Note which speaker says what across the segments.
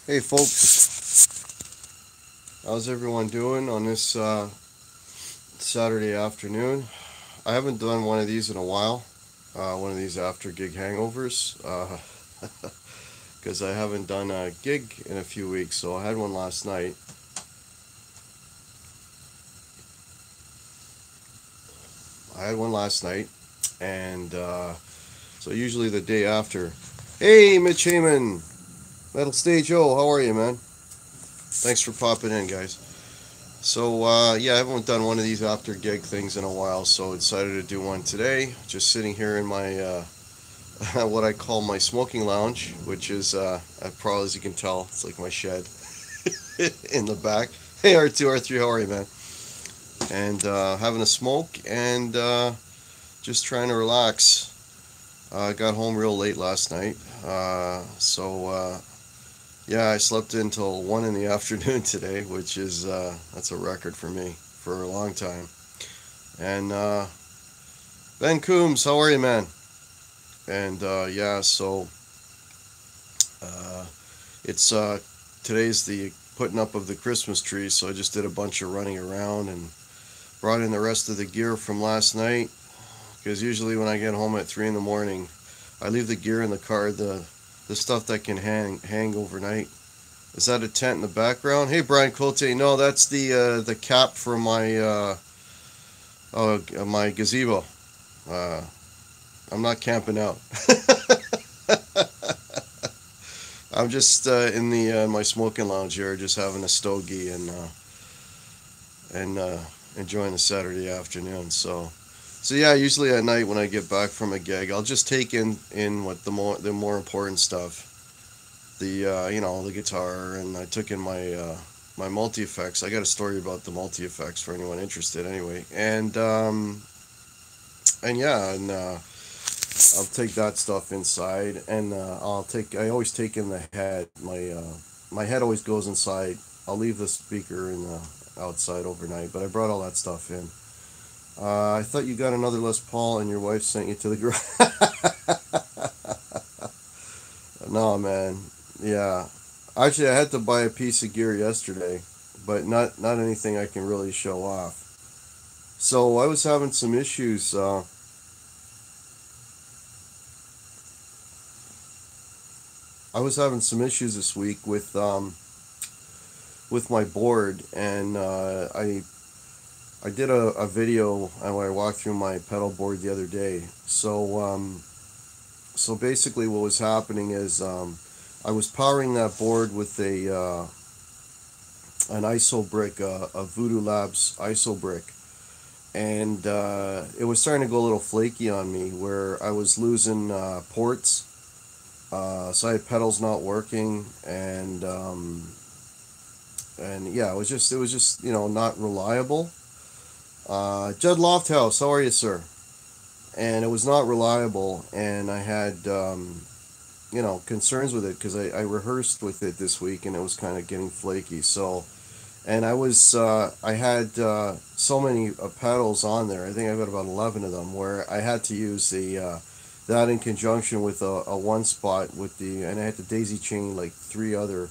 Speaker 1: Hey folks, how's everyone doing on this Saturday afternoon? I haven't done one of these in a while, one of these after gig hangovers, because I haven't done a gig in a few weeks, so I had one last night. And so usually the day after. Hey Mitch Heyman, Metal Stage O, how are you, man? Thanks for popping in, guys. So yeah, I haven't done one of these after gig things in a while, so I decided to do one today. Just sitting here in my what I call my smoking lounge, which is probably, as you can tell, it's like my shed in the back. Hey R2R3, how are you, man? And having a smoke and just trying to relax. I got home real late last night, so yeah, I slept until 1 in the afternoon today, which is that's a record for me for a long time. And Ben Coombs, how are you, man? And yeah, so uh, it's today's the putting up of the Christmas tree, so I just did a bunch of running around and brought in the rest of the gear from last night. Because usually when I get home at 3 in the morning, I leave the gear in the car, the stuff that can hang overnight. Is that a tent in the background? Hey, Brian Cote. No, that's the cap for my gazebo. Uh, I'm not camping out. I'm just in the my smoking lounge here, just having a stogie and enjoying the Saturday afternoon. So yeah, usually at night when I get back from a gig, I'll just take in what the more important stuff, the the guitar, and I took in my multi effects. I got a story about the multi effects for anyone interested, anyway. And yeah, and I'll take that stuff inside, and I always take in the head. My head always goes inside. I'll leave the speaker in the outside overnight, but I brought all that stuff in. I thought you got another Les Paul and your wife sent you to the garage. No, man. Yeah. Actually, I had to buy a piece of gear yesterday, but not anything I can really show off. So I was having some issues. I was having some issues this week with my board, and I did a video where I walked through my pedal board the other day. So basically, what was happening is I was powering that board with an ISO brick, a Voodoo Labs ISO brick, and it was starting to go a little flaky on me, where I was losing ports. So I had pedals not working, and yeah, it was just not reliable. Judd Lofthouse, how are you, sir? And it was not reliable, and I had concerns with it because I rehearsed with it this week, and it was kind of getting flaky. So, and I had so many pedals on there. I think I've got about 11 of them, where I had to use that in conjunction with a one spot and I had to daisy chain like 3 other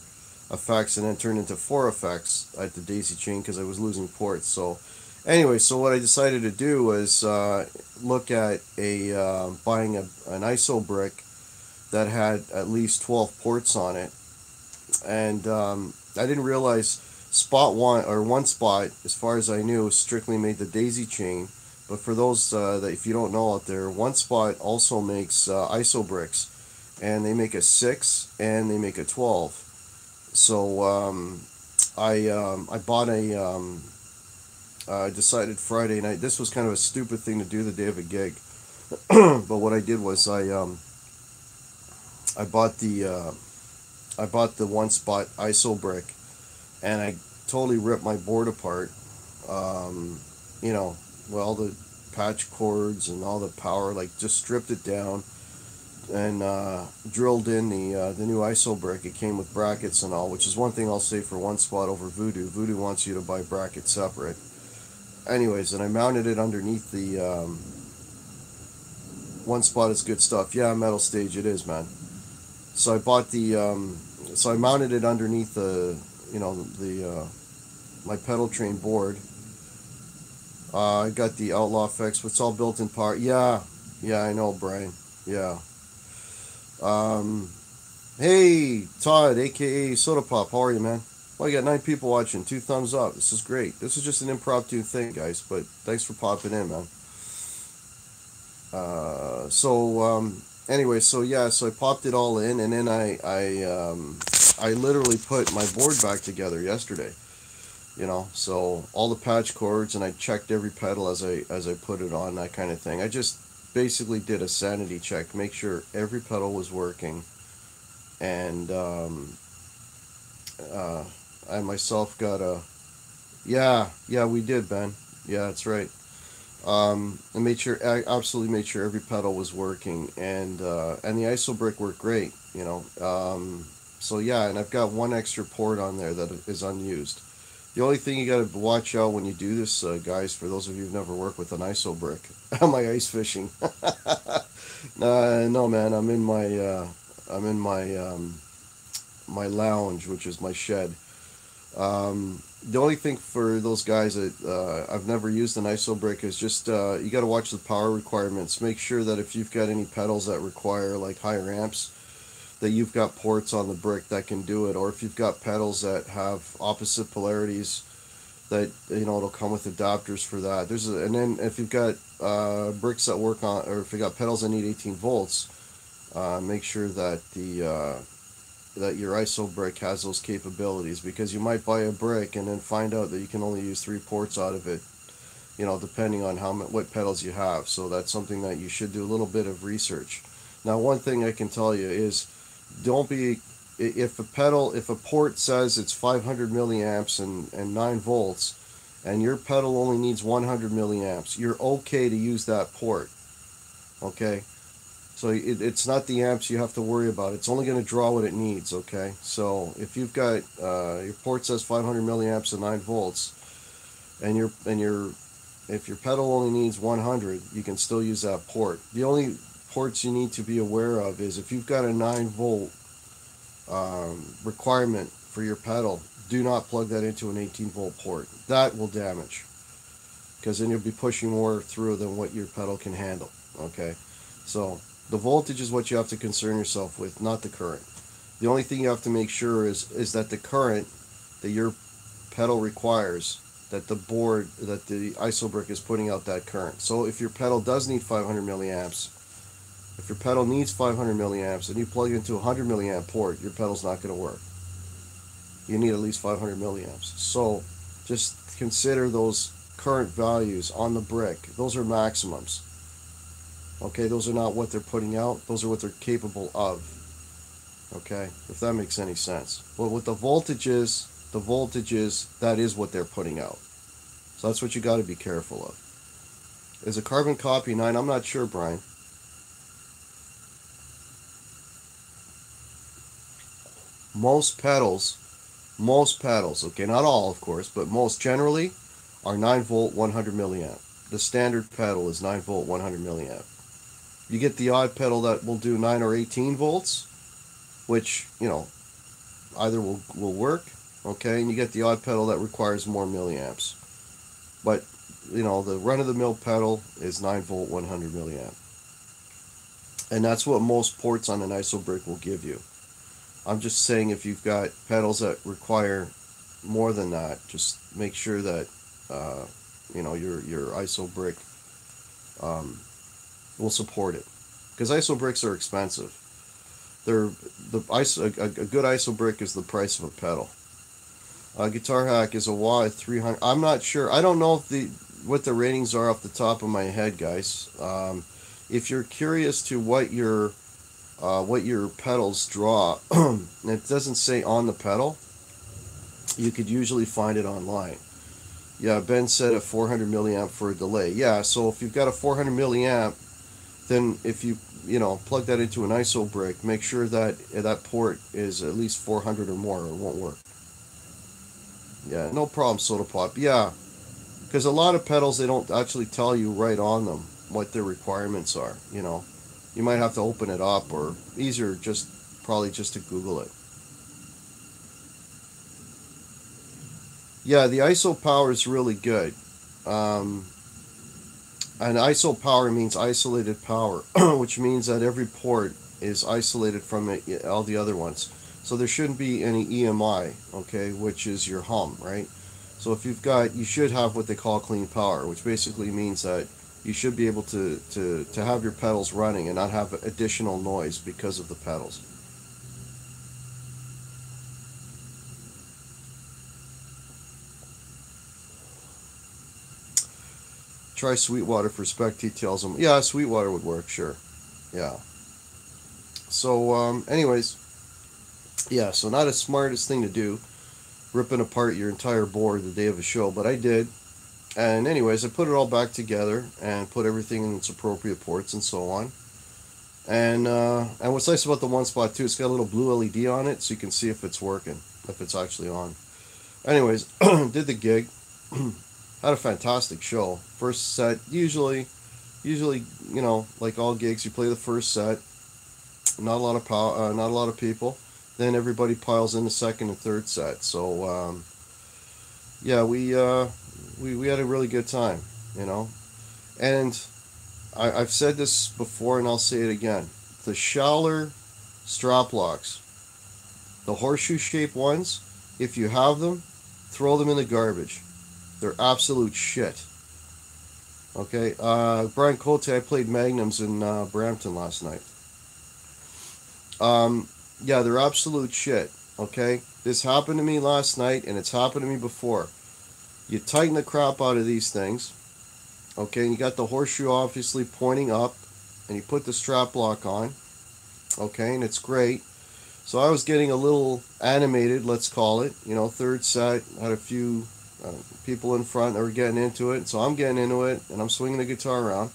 Speaker 1: effects, and then turned into 4 effects at the daisy chain because I was losing ports. So anyway, so what I decided to do was look at buying an ISO brick that had at least 12 ports on it, and I didn't realize one spot, as far as I knew, strictly made the daisy chain. But for those that, if you don't know out there, one spot also makes ISO bricks, and they make a 6 and they make a 12. So I bought I decided Friday night. This was kind of a stupid thing to do the day of a gig, but what I did was I bought the one spot ISO brick, and I totally ripped my board apart. Um, you know, all the patch cords and all the power, like just stripped it down, and drilled in the new ISO brick. It came with brackets and all, which is one thing I'll say for one spot over Voodoo. Voodoo wants you to buy brackets separate. Anyways, and I mounted it underneath the one spot. Is good stuff. Yeah, metal stage it is, man. So I bought the so I mounted it underneath the, you know, the my pedal train board. I got the Outlaw effects. It's all built in part. Yeah, yeah, I know, Brian. Yeah. Um, hey, Todd, aka Soda Pop. How are you, man? Well, you got 9 people watching. 2 thumbs up. This is great. This is just an impromptu thing, guys. But thanks for popping in, man. Anyway, so yeah, so I popped it all in, and then I literally put my board back together yesterday. You know, so all the patch cords, and I checked every pedal as I put it on, that kind of thing. I just basically did a sanity check, make sure every pedal was working, and I myself got a, yeah, we did, Ben. Yeah, that's right. I made sure, I absolutely made sure every pedal was working, and the ISO brick worked great. You know, so yeah, and I've got one extra port on there that is unused. The only thing you got to watch out when you do this, guys, for those of you who've never worked with an ISO brick, my ice fishing. No, man, I'm in my lounge, which is my shed. The only thing for those guys that I've never used an ISO brick is just you got to watch the power requirements. Make sure that if you've got any pedals that require like higher amps, that you've got ports on the brick that can do it, or if you've got pedals that have opposite polarities, that, you know, it'll come with adapters for that. And then if you've got bricks that work on, or if you got pedals that need 18 volts, make sure that that your ISO brick has those capabilities, because you might buy a brick and then find out that you can only use 3 ports out of it, you know, depending on what pedals you have. So that's something that you should do a little bit of research. Now, one thing I can tell you is, don't be, if a port says it's 500 milliamps and 9 volts, and your pedal only needs 100 milliamps, you're okay to use that port. Okay, so it's not the amps you have to worry about. It's only going to draw what it needs. Okay, so if you've got your port says 500 milliamps and 9 volts, and if your pedal only needs 100, you can still use that port. The only ports you need to be aware of is if you've got a 9 volt requirement for your pedal, do not plug that into an 18 volt port. That will damage, because then you'll be pushing more through than what your pedal can handle. Okay, so the voltage is what you have to concern yourself with, not the current. The only thing you have to make sure is that the current that your pedal requires, that the ISO brick is putting out that current. So if your pedal does need 500 milliamps, if your pedal needs 500 milliamps and you plug it into a 100 milliamp port, your pedal's not going to work. You need at least 500 milliamps. So just consider those current values on the brick. Those are maximums. Okay, those are not what they're putting out. Those are what they're capable of. Okay, if that makes any sense. But with the voltages, that is what they're putting out. So that's what you got to be careful of. Is a carbon copy 9? I'm not sure, Brian. Most pedals, okay, not all, of course, but most generally are 9 volt 100 milliamp. The standard pedal is 9 volt 100 milliamp. You get the odd pedal that will do 9 or 18 volts, which, you know, either will work, okay, and you get the odd pedal that requires more milliamps. But, you know, the run-of-the-mill pedal is 9 volt 100 milliamp. And that's what most ports on an ISO brick will give you. I'm just saying, if you've got pedals that require more than that, just make sure that you know, your ISO brick will support it, because ISO bricks are expensive. A good ISO brick is the price of a pedal. Guitar Hack is a wah at 300. I'm not sure. I don't know what the ratings are off the top of my head, guys. If you're curious to what your pedals draw, and it doesn't say on the pedal, you could usually find it online. Yeah, Ben said a 400 milliamp for a delay. Yeah, so if you've got a 400 milliamp, then if you plug that into an ISO brick, make sure that that port is at least 400 or more, or it won't work. Yeah, no problem, Soda Pop. Yeah, because a lot of pedals, they don't actually tell you right on them what their requirements are. You know, you might have to open it up, or easier, just probably just to Google it. Yeah, the ISO power is really good. And ISO power means isolated power, which means that every port is isolated from all the other ones. So there shouldn't be any EMI, okay, which is your hum, right? So if you've got, you should have what they call clean power, which basically means that you should be able to have your pedals running and not have additional noise because of the pedals. Try Sweetwater for spec details. Yeah, Sweetwater would work, sure. Yeah. So, anyways, yeah, so not the smartest thing to do, ripping apart your entire board the day of a show, but I did. And anyways, I put it all back together and put everything in its appropriate ports and so on. And what's nice about the one spot too, it's got a little blue LED on it, so you can see if it's working, if it's actually on. Anyways, did the gig. Had a fantastic show. First set, usually, you know, like all gigs, you play the first set. Not a lot of power, not a lot of people. Then everybody piles in the second and third set. So yeah, we had a really good time, you know. And I've said this before, and I'll say it again. The Schaller strap locks, the horseshoe-shaped ones, if you have them, throw them in the garbage. They're absolute shit. Okay, Brian Cote, I played Magnums in Brampton last night. Yeah, they're absolute shit. Okay, this happened to me last night, and it's happened to me before. You tighten the crap out of these things. Okay, and you got the horseshoe obviously pointing up, and you put the strap lock on. Okay, and it's great. So I was getting a little animated, let's call it. You know, third set, had a few people in front that were getting into it. So I'm getting into it, and I'm swinging the guitar around.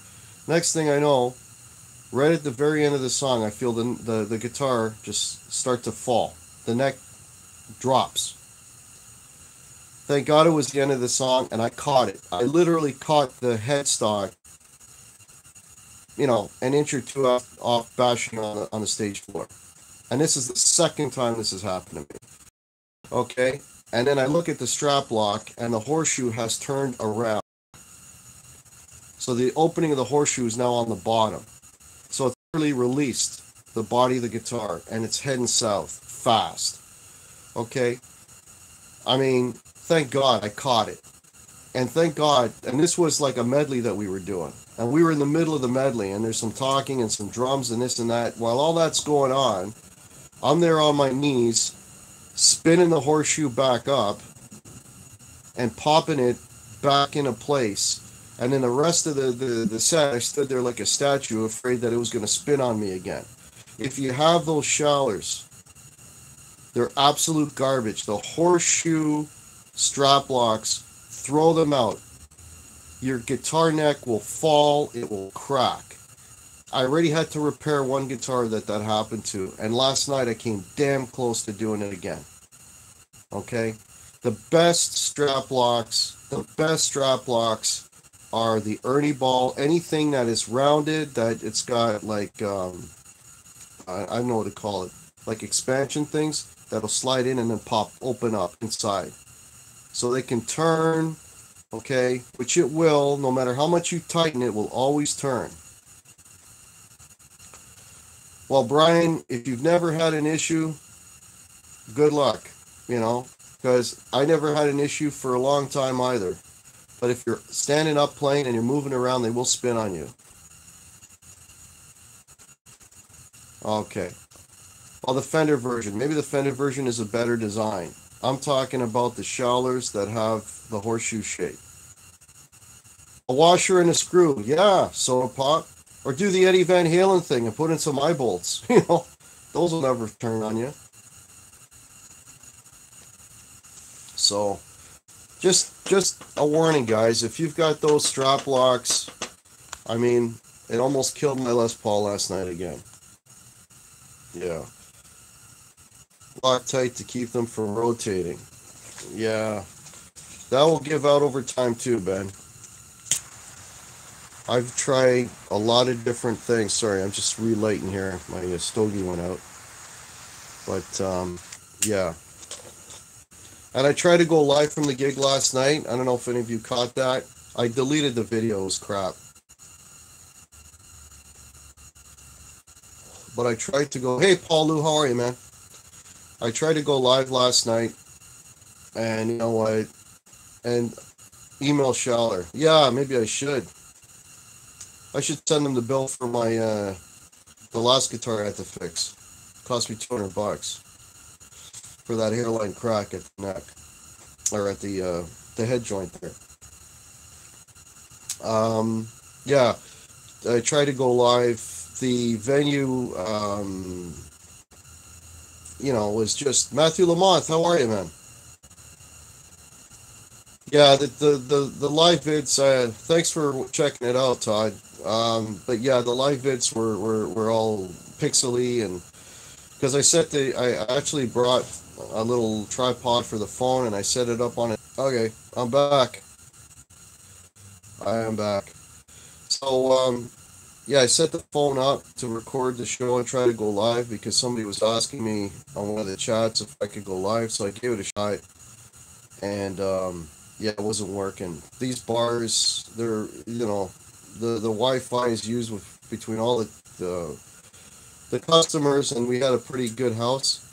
Speaker 1: Next thing I know, right at the very end of the song, I feel the guitar just start to fall. The neck drops. Thank God it was the end of the song, and I caught it. I literally caught the headstock, you know, an inch or two off bashing on the stage floor. And this is the second time this has happened to me. Okay? And then I look at the strap lock, and the horseshoe has turned around. So the opening of the horseshoe is now on the bottom. So it's really released the body of the guitar, and it's heading south fast. Okay? I mean, thank God I caught it. And thank God, and this was like a medley that we were doing. And we were in the middle of the medley, and there's some talking and some drums and this and that. While all that's going on, I'm there on my knees, spinning the horseshoe back up and popping it back into place. And then the rest of the set, I stood there like a statue, afraid that it was going to spin on me again. If you have those Schallers, they're absolute garbage. The horseshoe strap locks, throw them out. Your guitar neck will fall, it will crack. I already had to repair one guitar that happened to, and last night I came damn close to doing it again. Okay? The best strap locks are the Ernie ball, anything that is rounded, that it's got like, I don't know what to call it, like expansion things that'll slide in and then open up inside. So they can turn, okay, which it will, no matter how much you tighten, it will always turn. Well, Brian, if you've never had an issue, good luck, you know, because I never had an issue for a long time either. But if you're standing up playing and you're moving around, they will spin on you. Okay. Well, the Fender version. Maybe the Fender version is a better design. I'm talking about the Schallers that have the horseshoe shape. A washer and a screw. Yeah, soda pop. Or do the Eddie Van Halen thing and put in some eye bolts. You know, those will never turn on you. So, just a warning, guys. If you've got those strap locks, I mean, it almost killed my Les Paul last night again. Yeah. Lock tight to keep them from rotating. Yeah. That will give out over time too, Ben. I've tried a lot of different things. Sorry, I'm just relighting here. My stogie went out. But yeah. And I tried to go live from the gig last night. I don't know if any of you caught that. I deleted the video. It was crap. But I tried to go. Hey, Paul Lou, how are you, man? I tried to go live last night, and you know what? And email Schaller. Yeah, maybe I should. I should send him the bill for my the last guitar I had to fix. Cost me $200 for that hairline crack at the neck, or at the head joint there. Yeah, I tried to go live. The venue, you know, was just Matthew Lamont. How are you, man? Yeah, the live vids. Thanks for checking it out, Todd. But yeah, the live vids were all pixely, and because I actually brought a little tripod for the phone and I set it up on it. Okay, I'm back. I am back. So yeah, I set the phone up to record the show and try to go live because somebody was asking me on one of the chats if I could go live, so I gave it a shot, and yeah, it wasn't working. These bars, they're, you know, the Wi-Fi is used with between all the customers, and we had a pretty good house.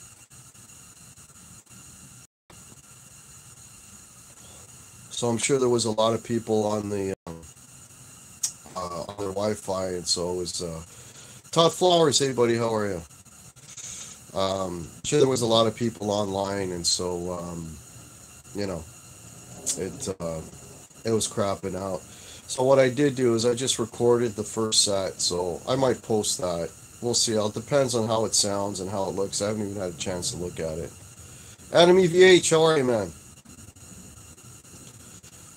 Speaker 1: So I'm sure there was a lot of people on the on their Wi-Fi, and so it was Todd Flowers. Hey, buddy, how are you? Sure, there was a lot of people online, and so you know, it was crapping out. So what I did do is I just recorded the first set, so I might post that. We'll see. It depends on how it sounds and how it looks. I haven't even had a chance to look at it. Adam EVH, how are you, man?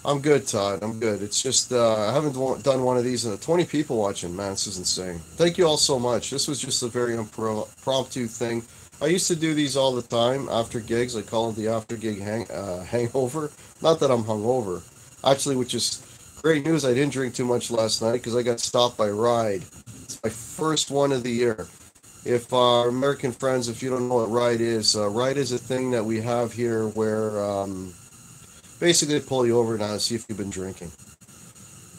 Speaker 1: I'm good, Todd. I'm good. It's just I haven't done one of these. 20 people watching, man. This is insane. Thank you all so much. This was just a very impromptu thing. I used to do these all the time after gigs. I call it the after gig hangover. Not that I'm hungover, actually, which is great news. I didn't drink too much last night because I got stopped by Ride. It's my first one of the year. If American friends, if you don't know what Ride is a thing that we have here where basically they pull you over now to see if you've been drinking.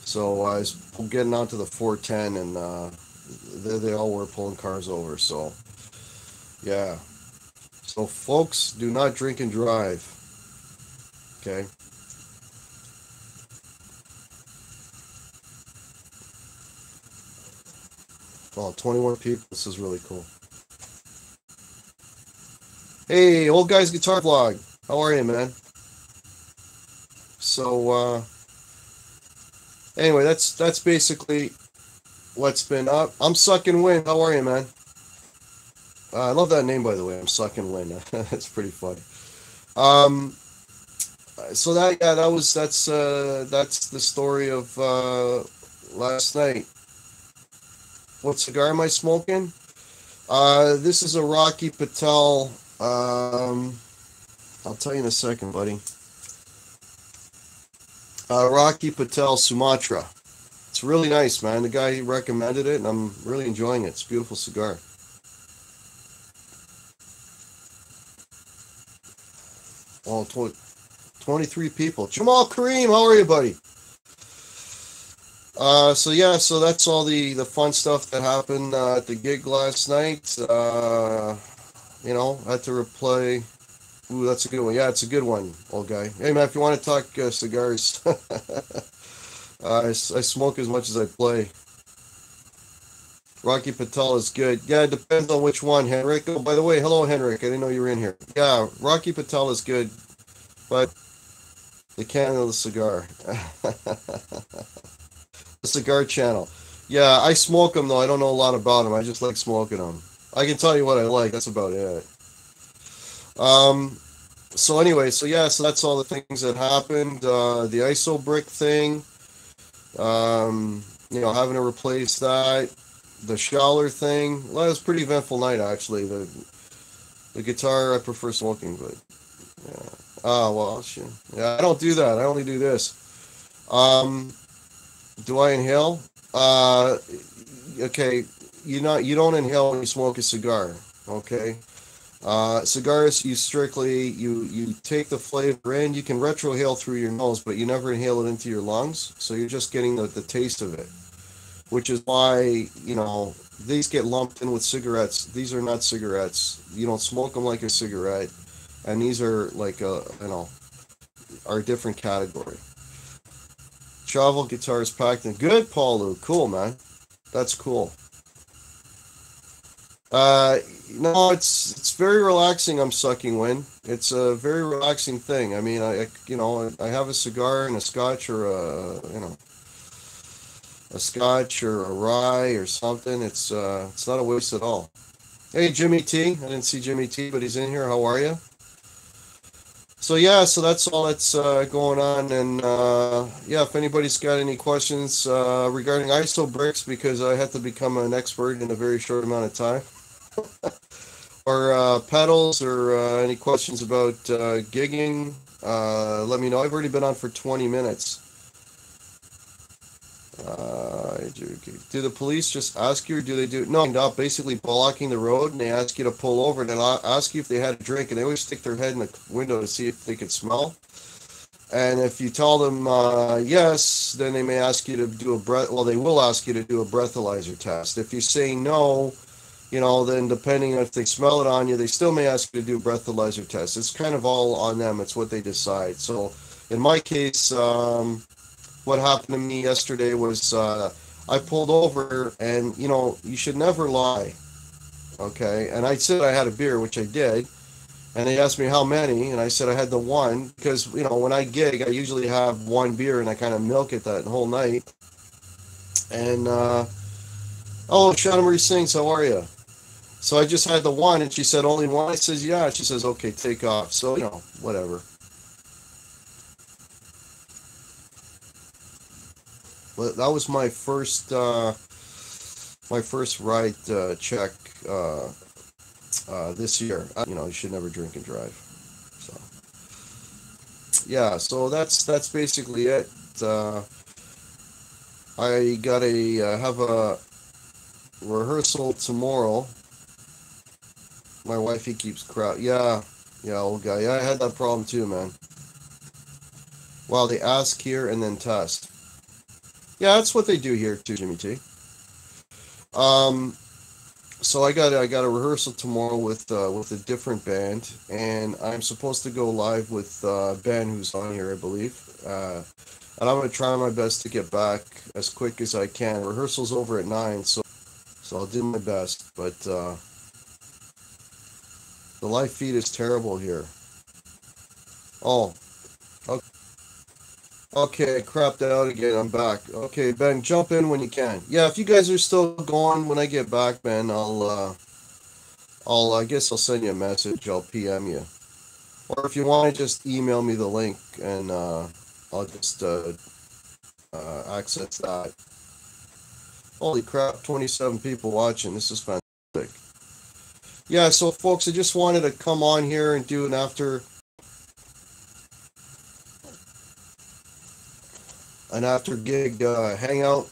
Speaker 1: So I was getting onto the 410, and they all were pulling cars over. So yeah. So folks, do not drink and drive. Okay. Well, 21 people. This is really cool. Hey, old guy's guitar vlog. How are you, man? So anyway, that's basically what's been up. I'm sucking wind. How are you, man? I love that name, by the way. I'm sucking wind. That's pretty funny. Um, so that yeah, that's the story of last night. What cigar am I smoking? This is a Rocky Patel. I'll tell you in a second, buddy. Rocky Patel Sumatra. It's really nice, man. The guy recommended it, and I'm really enjoying it. It's a beautiful cigar. Oh, 23 people. Jamal Kareem, how are you, buddy? So yeah, so that's all the fun stuff that happened at the gig last night. You know, I had to replay. Ooh, that's a good one. Yeah, it's a good one, old guy. Hey, man, if you want to talk cigars, I smoke as much as I play. Rocky Patel is good. Yeah, it depends on which one, Henrik. Oh, by the way, hello, Henrik. I didn't know you were in here. Yeah, Rocky Patel is good, but the can of the cigar. The cigar channel. Yeah, I smoke them, though. I don't know a lot about them. I just like smoking them. I can tell you what I like. That's about it. Um, so anyway, so yeah, so that's all the things that happened. The ISO brick thing, you know, having to replace that. The Schaller thing. Well, it was a pretty eventful night, actually. The guitar, I prefer smoking, but yeah. Oh, well, shit. Yeah, I don't do that. I only do this. Um, do I inhale? Okay, you don't inhale when you smoke a cigar, okay? Cigars, you strictly, you take the flavor in. You can retrohale through your nose, but you never inhale it into your lungs. So you're just getting the taste of it, which is why, you know, these get lumped in with cigarettes. These are not cigarettes. You don't smoke them like a cigarette. And these are like are a different category. Travel guitars packed in. Good, Paul Lou. Cool, man. That's cool. Uh, no, it's very relaxing. I'm sucking wind. It's a very relaxing thing. I mean, I have a cigar and a scotch or a scotch or a rye or something. It's not a waste at all. Hey, Jimmy T. I didn't see Jimmy T, but he's in here. How are you? So yeah, so that's all that's going on, and yeah, if anybody's got any questions regarding ISO bricks, because I had to become an expert in a very short amount of time, or pedals, or any questions about gigging, let me know. I've already been on for 20 minutes. Do the police just ask you, or do they do no? Up basically blocking the road, and they ask you to pull over, and they ask you if they had a drink, and they always stick their head in the window to see if they could smell. And if you tell them yes, then they may ask you to do a breath. Well, they will ask you to do a breathalyzer test. If you say no, you know, then depending on if they smell it on you, they still may ask you to do a breathalyzer test. It's kind of all on them. It's what they decide. So in my case, what happened to me yesterday was I pulled over, and you know, you should never lie. Okay, and I said I had a beer, which I did, and they asked me how many, and I said I had the one, because you know, when I gig, I usually have one beer and I kind of milk it that whole night. And oh, Shauna Marie Sings, how are you? So I just had the one, and she said only one. I says yeah. She says okay, take off. So you know, whatever. But that was my first ride check this year. You know, you should never drink and drive. So yeah, so that's basically it. Uh, I got a have a rehearsal tomorrow. My wifey keeps crowd. Yeah, yeah, old guy. Yeah, I had that problem too, man. Well, they ask here and then test. Yeah, that's what they do here too, Jimmy T. Um, so I got a rehearsal tomorrow with a different band, and I'm supposed to go live with Ben, who's on here, I believe. And I'm gonna try my best to get back as quick as I can. Rehearsal's over at 9, so I'll do my best. But the live feed is terrible here. Oh, okay. Okay, I crapped out again. I'm back. Okay, Ben, jump in when you can. Yeah, if you guys are still going when I get back, Ben, I guess I'll send you a message. I'll PM you, or if you want to just email me the link, and I'll just access that. Holy crap! 27 people watching. This is fantastic. Yeah, so folks, I just wanted to come on here and do an after gig hangout.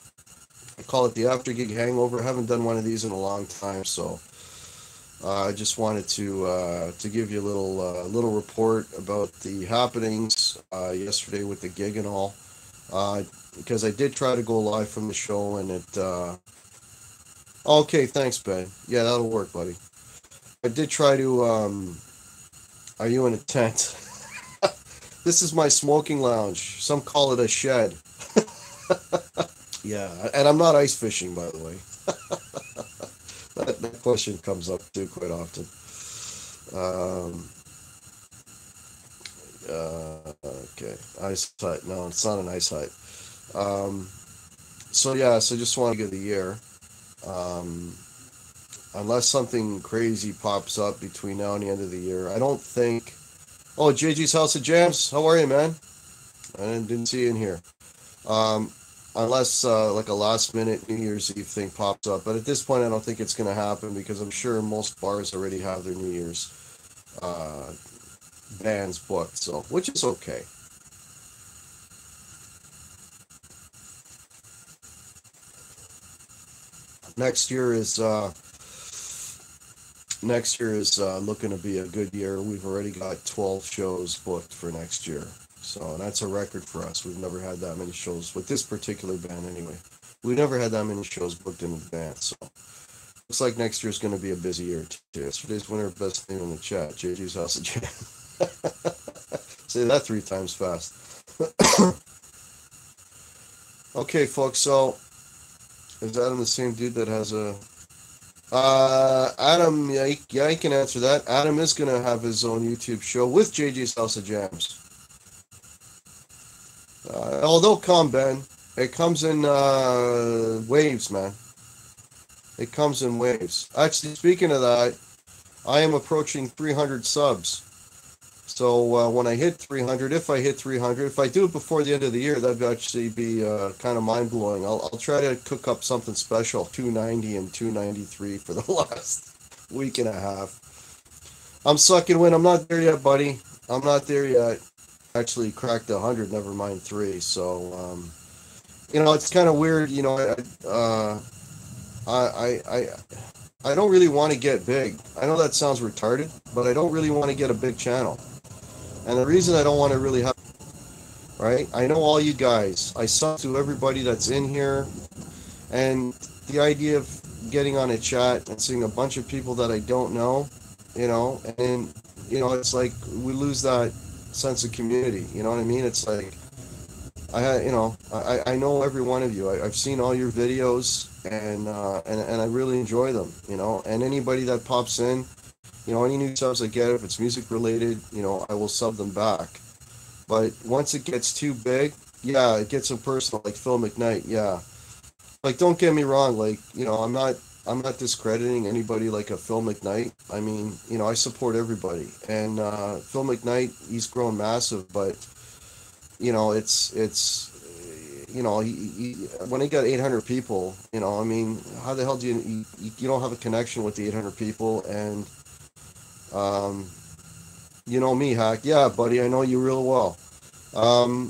Speaker 1: I call it the after gig hangover. I haven't done one of these in a long time, so I just wanted to give you a little report about the happenings yesterday with the gig and all. Uh, because I did try to go live from the show, and it. Okay, thanks, Ben. Yeah, that'll work, buddy. I did try to. Are you in a tent? This is my smoking lounge. Some call it a shed. Yeah, and I'm not ice fishing, by the way. That question comes up too quite often. Um, okay, ice hut. No, it's not an ice hut. Um, so yeah, so just want to get the year. Um, unless something crazy pops up between now and the end of the year, I don't think. Oh, JG's House of Jams. How are you, man? I didn't see you in here. Um, unless like a last minute New Year's Eve thing pops up. But at this point, I don't think it's going to happen, because I'm sure most bars already have their New Year's uh, bands booked, so which is okay. Next year is next year is looking to be a good year. We've already got 12 shows booked for next year. So that's a record for us. We've never had that many shows with this particular band anyway. We've never had that many shows booked in advance. So looks like next year's going to be a busy year too. Yesterday's winner best name in the chat, JG's House of Jam. Say that 3 times fast. Okay, folks, so is Adam the same dude that has a... Adam, yeah, he can answer that. Adam is going to have his own YouTube show with JG's House of Jams. Although come, Ben, it comes in waves, man. It comes in waves. Actually, speaking of that, I am approaching 300 subs. So when I hit 300, if I hit 300, if I do it before the end of the year, that'd actually be kind of mind-blowing. I'll try to cook up something special, 290 and 293 for the last week and a half. I'm sucking wind. I'm not there yet, buddy. I'm not there yet. Actually cracked 100, never mind 3. So, you know, it's kind of weird. You know, I don't really want to get big. I know that sounds retarded, but I don't really want to get a big channel. And the reason I don't want to really have, right? I know all you guys. I suck to everybody that's in here. And the idea of getting on a chat and seeing a bunch of people that I don't know, you know, and, you know, it's like we lose that sense of community. You know what I mean? It's like, I know every one of you. I've seen all your videos, and I really enjoy them, you know. And anybody that pops in, you know, any new subs I get, if it's music related, you know, I will sub them back. But once it gets too big, yeah, it gets impersonal, like Phil McKnight, yeah. Like, don't get me wrong, like, you know, I'm not discrediting anybody like a Phil McKnight. I mean, you know, I support everybody. And Phil McKnight, he's grown massive, but, you know, it's you know, when he got 800 people, you know, I mean, how the hell do you don't have a connection with the 800 people? And you know me, Hack. Yeah, buddy, I know you real well.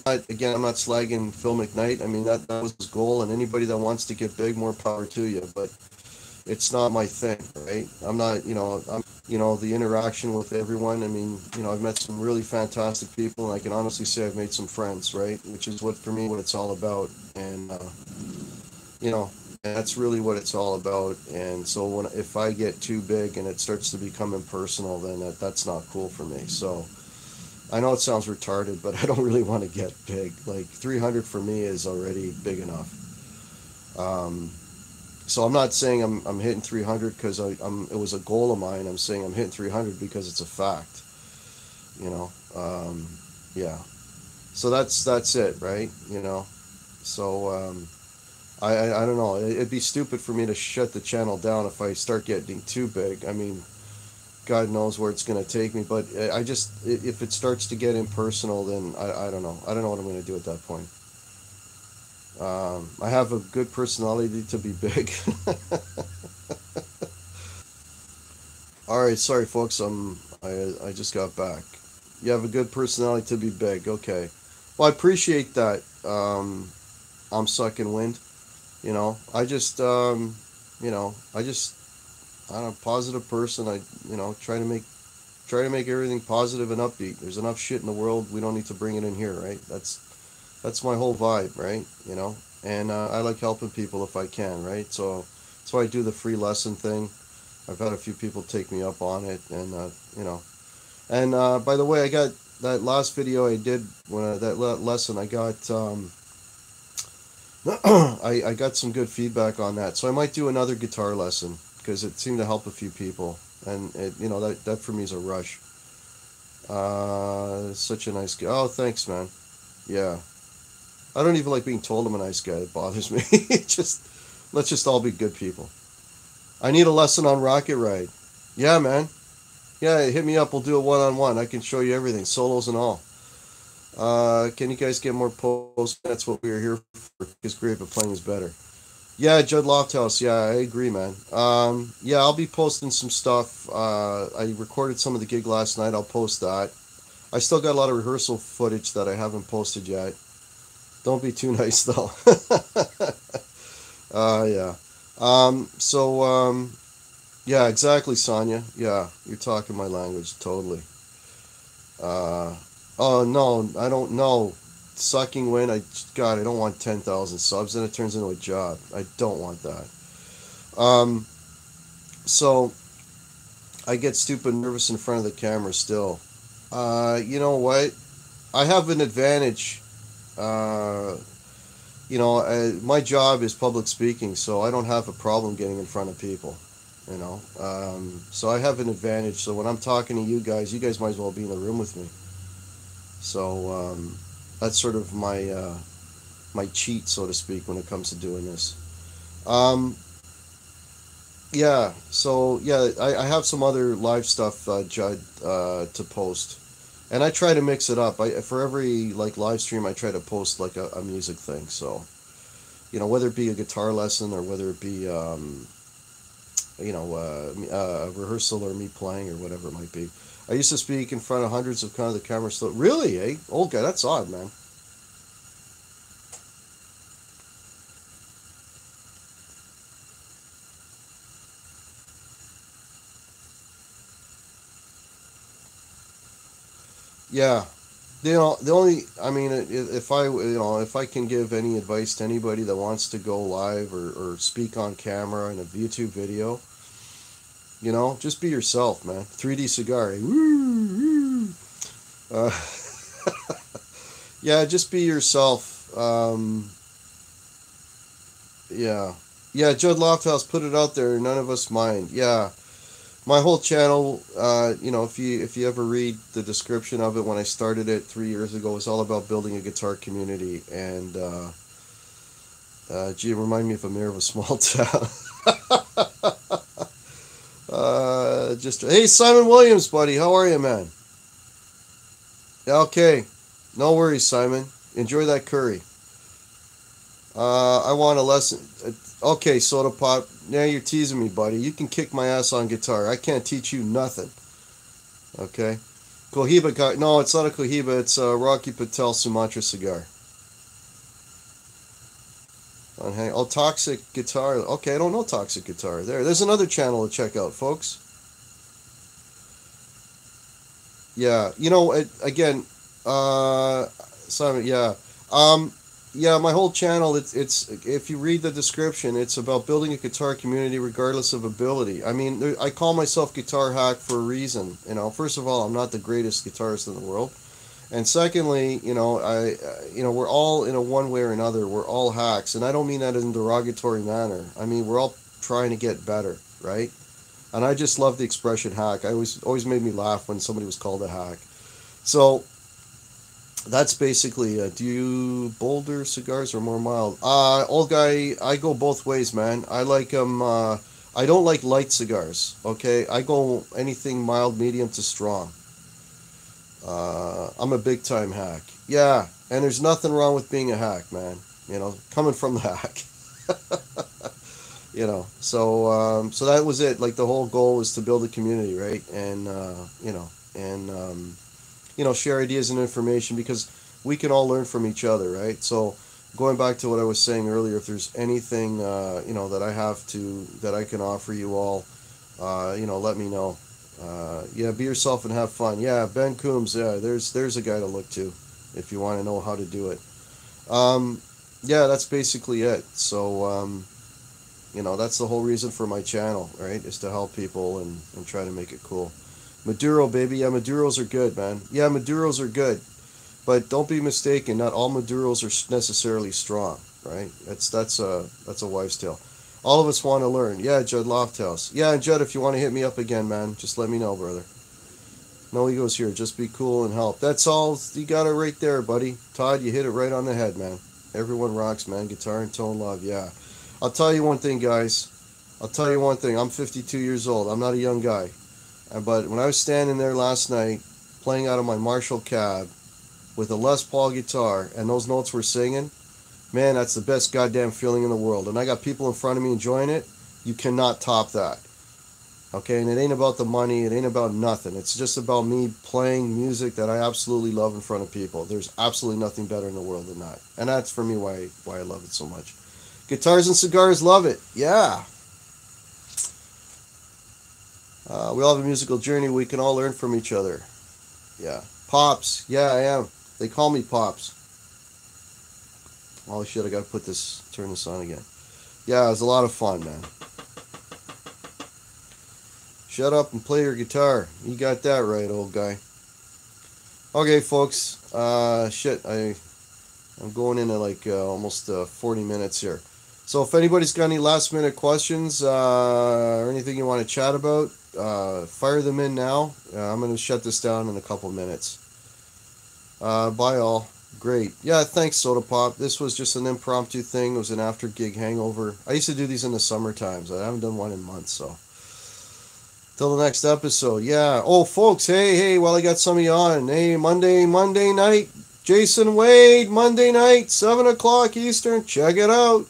Speaker 1: Again, I'm not slagging Phil McKnight. I mean, that was his goal, and anybody that wants to get big, more power to you. But it's not my thing, right? I'm not, you know, the interaction with everyone. I mean, you know, I've met some really fantastic people, and I can honestly say I've made some friends, right? Which is what it's all about. And, you know, that's really what it's all about. And so if I get too big and it starts to become impersonal, then that's not cool for me. So I know it sounds retarded, but I don't really want to get big. Like 300 for me is already big enough. So I'm not saying I'm hitting 300 because it was a goal of mine. I'm saying I'm hitting 300 because it's a fact. You know, yeah. So that's it, right? You know, so I don't know. It'd be stupid for me to shut the channel down if I start getting too big. I mean, God knows where it's going to take me. But I just, if it starts to get impersonal, then I don't know. I don't know what I'm going to do at that point. I have a good personality to be big. All right, sorry folks. I just got back. You have a good personality to be big. Okay. Well, I appreciate that. I'm sucking wind. You know, I'm a positive person. I try to make everything positive and upbeat. There's enough shit in the world. We don't need to bring it in here, right? That's my whole vibe, right? You know, and I like helping people if I can, right? So that's why I do the free lesson thing. I've had a few people take me up on it, and you know. And by the way, I got that last video I did that lesson. I got I got some good feedback on that, so I might do another guitar lesson because it seemed to help a few people, and that for me is a rush. Such a nice guy. Oh, thanks, man. Yeah, I don't even like being told I'm a nice guy. It bothers me. Let's just all be good people. I need a lesson on Rocket Ride. Yeah, man. Yeah, hit me up. We'll do a one-on-one. I can show you everything, solos and all. Can you guys get more posts? That's what we are here for. It's great, but playing is better. Yeah, Judd Lofthouse. Yeah, I agree, man. Yeah, I'll be posting some stuff. I recorded some of the gig last night. I'll post that. I still got a lot of rehearsal footage that I haven't posted yet. Don't be too nice, though. Yeah. Yeah, exactly, Sonia. Yeah, you're talking my language totally. Uh, oh no, I don't know. Sucking wind. God, I don't want 10,000 subs, and it turns into a job. I don't want that. Um, so I get stupid nervous in front of the camera still. You know what? I have an advantage. Uh, my job is public speaking, so I don't have a problem getting in front of people. So I have an advantage. So when I'm talking to you guys might as well be in the room with me. So that's sort of my cheat, so to speak, when it comes to doing this. Um, yeah. So yeah, I have some other live stuff, Judd, to post, and I try to mix it up. For every like live stream, I try to post like a music thing. So whether it be a guitar lesson or whether it be a rehearsal or me playing or whatever it might be. I used to speak in front of hundreds of kind of the camera still. Really, eh? Old guy, that's odd, man. Yeah. The only, I mean, if I can give any advice to anybody that wants to go live or speak on camera in a YouTube video, just be yourself, man. 3D cigar. Eh? Woo, woo. Uh, yeah, just be yourself. Yeah. Yeah, Judd Lofthouse put it out there. None of us mind. Yeah. My whole channel, if you ever read the description of it when I started it 3 years ago, it was all about building a guitar community. And, gee, it reminded me of a mayor of a small town. Hey, Simon Williams, buddy. How are you, man? Okay. No worries, Simon. Enjoy that curry. I want a lesson. Okay, Soda Pop. Now you're teasing me, buddy. You can kick my ass on guitar. I can't teach you nothing. Okay? Cohiba guy. No, it's not a Cohiba. It's a Rocky Patel Sumatra cigar. Oh, Toxic Guitar. Okay, I don't know Toxic Guitar. There's another channel to check out, folks. Yeah, again, Simon. Yeah. Um, Yeah, my whole channel, it's if you read the description, it's about building a guitar community regardless of ability. I mean, I call myself Guitar Hack for a reason. First of all, I'm not the greatest guitarist in the world, and secondly, we're all in a one way or another. We're all hacks, and I don't mean that in a derogatory manner. I mean we're all trying to get better, right? And I just love the expression hack. I always made me laugh when somebody was called a hack. So that's basically do you bolder cigars or more mild? Old guy, I go both ways, man. I like them. I don't like light cigars. Okay, I go anything mild, medium to strong. I'm a big time hack. Yeah, and there's nothing wrong with being a hack, man. Coming from the hack. So that was it. Like the whole goal was to build a community, right? And share ideas and information because we can all learn from each other, right? So going back to what I was saying earlier, if there's anything, that I can offer you all, let me know. Yeah, be yourself and have fun. Yeah, Ben Coombs, yeah, there's a guy to look to if you want to know how to do it. Yeah, that's basically it. So, that's the whole reason for my channel, right? Is to help people and try to make it cool. Maduro, baby. Yeah, Maduros are good, man. Yeah, Maduros are good. But don't be mistaken, not all Maduros are necessarily strong, right? That's a wives' tale. All of us want to learn. Yeah, Judd Lofthouse. Yeah, and Judd, if you want to hit me up again, man, just let me know, brother. No egos here. Just be cool and help. That's all. You got it right there, buddy. Todd, you hit it right on the head, man. Everyone rocks, man. Guitar and tone love. Yeah. I'll tell you one thing, guys. I'll tell you one thing. I'm 52 years old. I'm not a young guy. But when I was standing there last night playing out of my Marshall cab with a Les Paul guitar and those notes were singing, man, that's the best goddamn feeling in the world. And I got people in front of me enjoying it. You cannot top that. Okay, and it ain't about the money. It ain't about nothing. It's just about me playing music that I absolutely love in front of people. There's absolutely nothing better in the world than that. And that's for me why I love it so much. Guitars and cigars, love it. Yeah. We all have a musical journey. We can all learn from each other. Yeah. Pops. Yeah, I am. They call me Pops. Oh shit, I gotta turn this on again. Yeah, it was a lot of fun, man. Shut up and play your guitar. You got that right, old guy. Okay, folks. I'm going into like almost 40 minutes here. So if anybody's got any last minute questions or anything you want to chat about, fire them in now. I'm going to shut this down in a couple minutes. Bye all. Great. Yeah, thanks, Soda Pop. This was just an impromptu thing. It was an after gig hangover. I used to do these in the summer times. I haven't done one in months, so. Till the next episode. Yeah. Oh, folks, hey, while I got some of you on. Hey, Monday night. Jason Wade, Monday night, 7 o'clock Eastern. Check it out.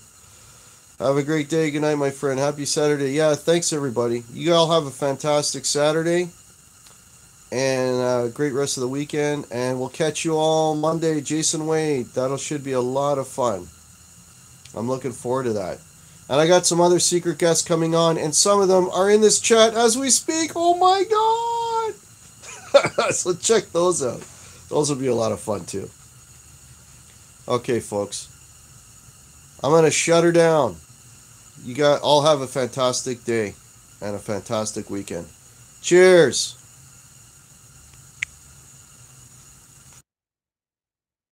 Speaker 1: Have a great day. Good night, my friend. Happy Saturday. Yeah, thanks, everybody. You all have a fantastic Saturday. And a great rest of the weekend. And we'll catch you all Monday. Jason Wade. Should be a lot of fun. I'm looking forward to that. And I got some other secret guests coming on. And some of them are in this chat as we speak. Oh, my God. So check those out. Those will be a lot of fun, too. Okay, folks. I'm going to shut her down. You all have a fantastic day and a fantastic weekend. Cheers.